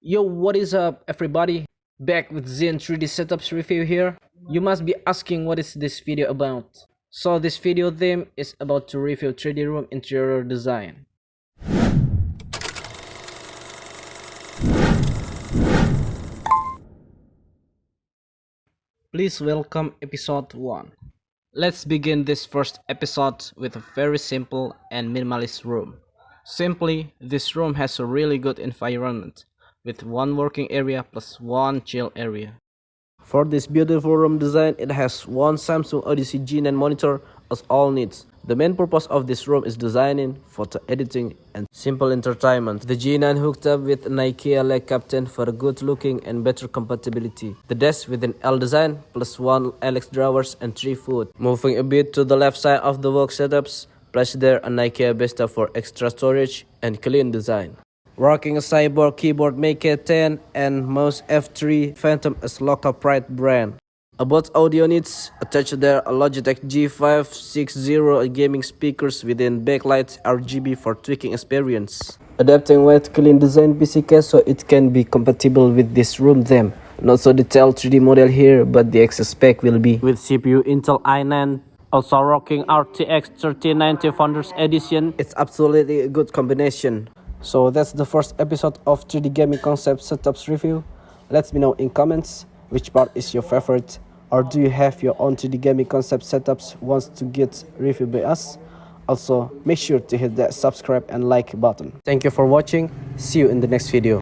Yo, what is up, everybody? Back with Zen 3D Setups review here. You must be asking what is this video about. So this video theme is about to review 3D room interior design. Please welcome episode 1. Let's begin this first episode with a very simple and minimalist room. Simply, this room has a really good environment, with one working area plus one chill area. For this beautiful room design, it has one Samsung Odyssey G9 monitor as all needs. The main purpose of this room is designing, photo editing, and simple entertainment. The G9 hooked up with an IKEA leg captain for a good looking and better compatibility. The desk with an L design plus one LX drawers and 3 foot. Moving a bit to the left side of the work setups, place there an IKEA Vista for extra storage and clean design. Rocking a cyborg keyboard Make 10 and mouse F3 Phantom as local pride brand. About audio needs, attach there a Logitech G560 gaming speakers within backlight RGB for tweaking experience. Adapting wet clean design PC case so it can be compatible with this room theme. Not so detailed 3D model here, but the excess spec will be with CPU Intel i9. Also rocking RTX 3090 Founders Edition. It's absolutely a good combination. So that's the first episode of 3D gaming concept setups review. Let me know in comments which part is your favorite, or do you have your own 3D gaming concept setups wants to get reviewed by us? Also, make sure to hit that subscribe and like button. Thank you for watching. See you in the next video.